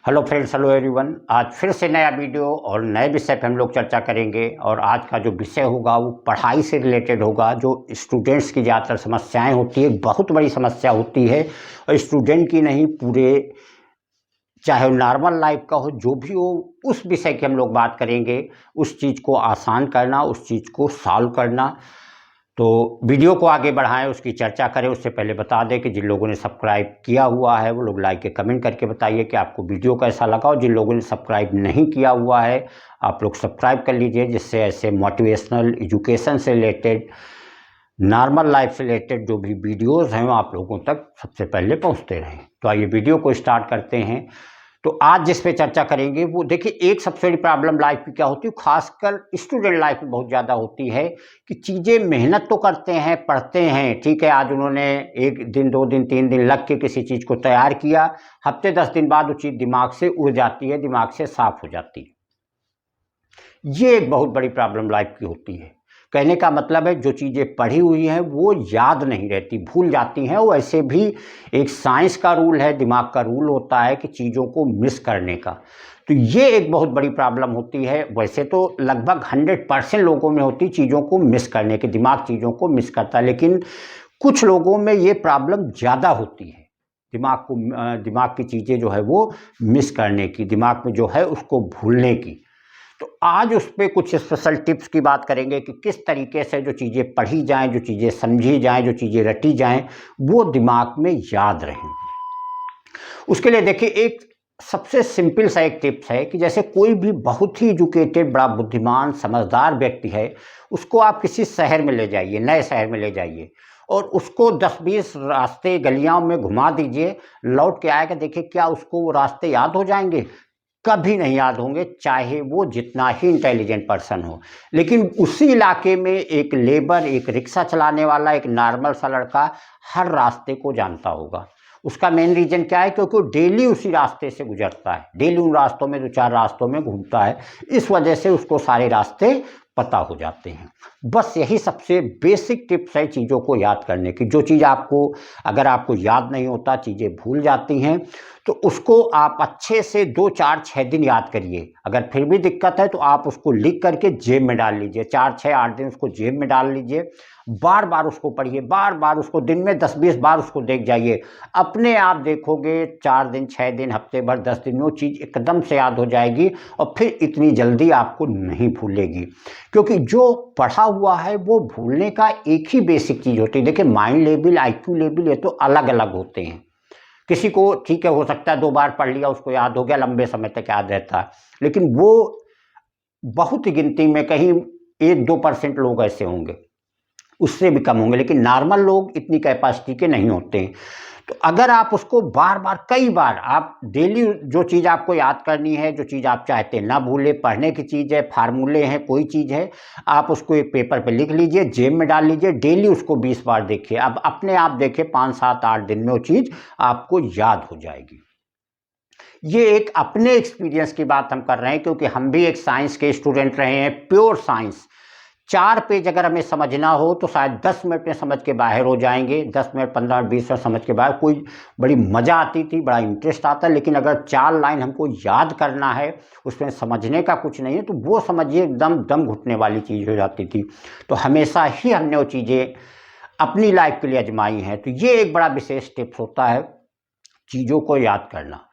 Hello friends, hello everyone. आज फिर से नया वीडियो और नए विषय पे हम लोग चर्चा करेंगे। और आज का जो विषय होगा वो पढ़ाई से रिलेटेड होगा। जो स्टूडेंट्स की ज़्यादातर समस्याएं होती है, बहुत बड़ी समस्या होती है, और स्टूडेंट की नहीं, पूरे चाहे वो नॉर्मल लाइफ का हो, जो भी हो, उस विषय की हम लोग बात करेंगे। उस चीज़ को आसान करना, उस चीज़ को सॉल्व करना। तो वीडियो को आगे बढ़ाएं, उसकी चर्चा करें। उससे पहले बता दें कि जिन लोगों ने सब्सक्राइब किया हुआ है वो लोग लाइक के कमेंट करके बताइए कि आपको वीडियो कैसा लगा। और जिन लोगों ने सब्सक्राइब नहीं किया हुआ है आप लोग सब्सक्राइब कर लीजिए, जिससे ऐसे मोटिवेशनल, एजुकेशन से रिलेटेड, नॉर्मल लाइफ से रिलेटेड जो भी वीडियोज़ हैं वो आप लोगों तक सबसे पहले पहुँचते रहें। तो आइए वीडियो को स्टार्ट करते हैं। तो आज जिस पे चर्चा करेंगे वो देखिए, एक सबसे बड़ी प्रॉब्लम लाइफ की क्या होती है, खासकर स्टूडेंट लाइफ में बहुत ज़्यादा होती है कि चीज़ें मेहनत तो करते हैं, पढ़ते हैं, ठीक है, आज उन्होंने 1 दिन 2 दिन 3 दिन लग के किसी चीज़ को तैयार किया, हफ्ते 10 दिन बाद वो चीज़ दिमाग से उड़ जाती है, दिमाग से साफ हो जाती है। ये एक बहुत बड़ी प्रॉब्लम लाइफ की होती है। कहने का मतलब है जो चीज़ें पढ़ी हुई हैं वो याद नहीं रहती, भूल जाती हैं। वो ऐसे भी एक साइंस का रूल है, दिमाग का रूल होता है कि चीज़ों को मिस करने का। तो ये एक बहुत बड़ी प्रॉब्लम होती है। वैसे तो लगभग 100% लोगों में होती चीज़ों को मिस करने की, दिमाग चीज़ों को मिस करता है, लेकिन कुछ लोगों में ये प्रॉब्लम ज़्यादा होती है, दिमाग की चीज़ें जो है वो मिस करने की, दिमाग में जो है उसको भूलने की। तो आज उस पर कुछ स्पेशल टिप्स की बात करेंगे कि किस तरीके से जो चीज़ें पढ़ी जाएं, जो चीज़ें समझी जाएं, जो चीज़ें रटी जाएं, वो दिमाग में याद रहें। उसके लिए देखिए, एक सबसे सिंपल सा एक टिप्स है कि जैसे कोई भी बहुत ही एजुकेटेड, बड़ा बुद्धिमान, समझदार व्यक्ति है, उसको आप किसी शहर में ले जाइए, नए शहर में ले जाइए, और उसको 10-20 रास्ते गलियां में घुमा दीजिए, लौट के आएगा, देखिए क्या उसको वो रास्ते याद हो जाएंगे? कभी नहीं याद होंगे, चाहे वो जितना ही इंटेलिजेंट पर्सन हो। लेकिन उसी इलाके में एक लेबर, एक रिक्शा चलाने वाला, एक नॉर्मल सा लड़का हर रास्ते को जानता होगा। उसका मेन रीजन क्या है? क्योंकि वो डेली उसी रास्ते से गुजरता है, डेली उन रास्तों में, 2-4 रास्तों में घूमता है, इस वजह से उसको सारे रास्ते पता हो जाते हैं। बस यही सबसे बेसिक टिप्स है चीज़ों को याद करने की। जो चीज़ आपको, अगर आपको याद नहीं होता, चीज़ें भूल जाती हैं, तो उसको आप अच्छे से 2-4-6 दिन याद करिए। अगर फिर भी दिक्कत है तो आप उसको लिख करके जेब में डाल लीजिए, 4-6-8 दिन उसको जेब में डाल लीजिए, बार बार उसको पढ़िए, बार बार उसको दिन में 10-20 बार उसको देख जाइए। अपने आप देखोगे 4 दिन, 6 दिन, हफ्ते भर, 10 दिन में वो चीज़ एकदम से याद हो जाएगी, और फिर इतनी जल्दी आपको नहीं भूलेगी। क्योंकि जो पढ़ा हुआ है वो भूलने का एक ही बेसिक चीज़ होती है। देखिए, माइंड लेवल, IQ लेवल, ये तो अलग अलग होते हैं। किसी को ठीक है, हो सकता है 2 बार पढ़ लिया, उसको याद हो गया, लंबे समय तक याद रहता है, लेकिन वो बहुत ही गिनती में, कहीं 1-2% लोग ऐसे होंगे, उससे भी कम होंगे, लेकिन नॉर्मल लोग इतनी कैपेसिटी के नहीं होते हैं। तो अगर आप उसको बार बार, कई बार, आप डेली जो चीज़ आपको याद करनी है, जो चीज़ आप चाहते हैं ना भूले, पढ़ने की चीज़ है, फार्मूले हैं, कोई चीज़ है, आप उसको एक पेपर पे लिख लीजिए, जेब में डाल लीजिए, डेली उसको 20 बार देखिए। अब अपने आप देखिए 5-7-8 दिन में वो चीज़ आपको याद हो जाएगी। ये एक अपने एक्सपीरियंस की बात हम कर रहे हैं, क्योंकि हम भी एक साइंस के स्टूडेंट रहे हैं, प्योर साइंस। 4 पेज अगर हमें समझना हो तो शायद 10 मिनट में समझ के बाहर हो जाएंगे, 10 मिनट, 15 मिनट, 20 मिनट समझ के बाहर, कोई बड़ी मज़ा आती थी, बड़ा इंटरेस्ट आता। लेकिन अगर 4 लाइन हमको याद करना है, उसमें समझने का कुछ नहीं है, तो वो समझिए एकदम दम घुटने वाली चीज़ हो जाती थी। तो हमेशा ही हमने वो चीज़ें अपनी लाइफ के लिए आजमाई हैं। तो ये एक बड़ा विशेष टिप्स होता है, चीज़ों को याद करना।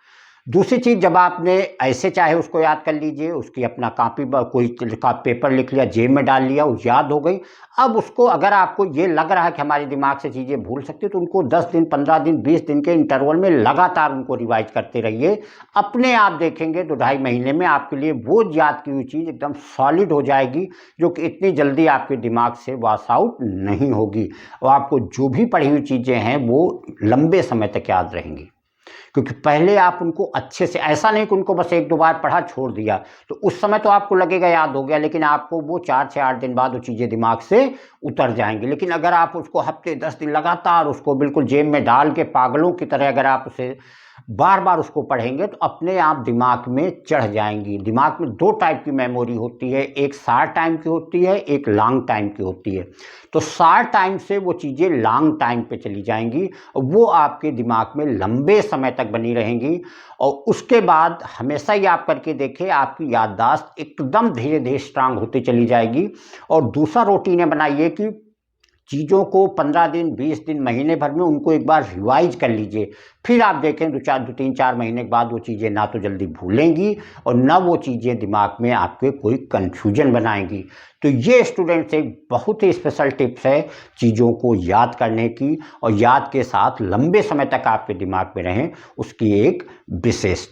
दूसरी चीज़, जब आपने ऐसे चाहे उसको याद कर लीजिए, उसकी अपना कॉपी पर कोई का पेपर लिख लिया, जेब में डाल लिया, वो याद हो गई। अब उसको, अगर आपको ये लग रहा है कि हमारे दिमाग से चीज़ें भूल सकती है, तो उनको 10 दिन, 15 दिन, 20 दिन के इंटरवल में लगातार उनको रिवाइज करते रहिए। अपने आप देखेंगे 2-2.5 महीने में आपके लिए वो याद की हुई चीज़ एकदम सॉलिड हो जाएगी, जो कि इतनी जल्दी आपके दिमाग से वॉश आउट नहीं होगी, और आपको जो भी पढ़ी हुई चीज़ें हैं वो लंबे समय तक याद रहेंगी। क्योंकि पहले आप उनको अच्छे से, ऐसा नहीं कि उनको बस 1-2 बार पढ़ा छोड़ दिया, तो उस समय तो आपको लगेगा याद हो गया, लेकिन आपको वो 4-6-8 दिन बाद वो चीज़ें दिमाग से उतर जाएंगी। लेकिन अगर आप उसको हफ्ते 10 दिन लगातार उसको बिल्कुल जेब में डाल के पागलों की तरह अगर आप उसे बार बार उसको पढ़ेंगे तो अपने आप दिमाग में चढ़ जाएंगी। दिमाग में दो टाइप की मेमोरी होती है, एक शॉर्ट टाइम की होती है, एक लॉन्ग टाइम की होती है। तो शॉर्ट टाइम से वो चीज़ें लॉन्ग टाइम पे चली जाएंगी और वो आपके दिमाग में लंबे समय तक बनी रहेंगी। और उसके बाद हमेशा ही आप करके देखें, आपकी याददाश्त एकदम धीरे धीरे स्ट्रांग होती चली जाएगी। और दूसरा रूटीन बनाइए कि चीज़ों को 15 दिन, 20 दिन, महीने भर में उनको एक बार रिवाइज कर लीजिए। फिर आप देखें 2-3-4 महीने के बाद वो चीज़ें ना तो जल्दी भूलेंगी और ना वो चीज़ें दिमाग में आपके कोई कन्फ्यूजन बनाएंगी। तो ये स्टूडेंट्स एक बहुत ही स्पेशल टिप्स है चीज़ों को याद करने की, और याद के साथ लंबे समय तक आपके दिमाग में रहें, उसकी एक विशेष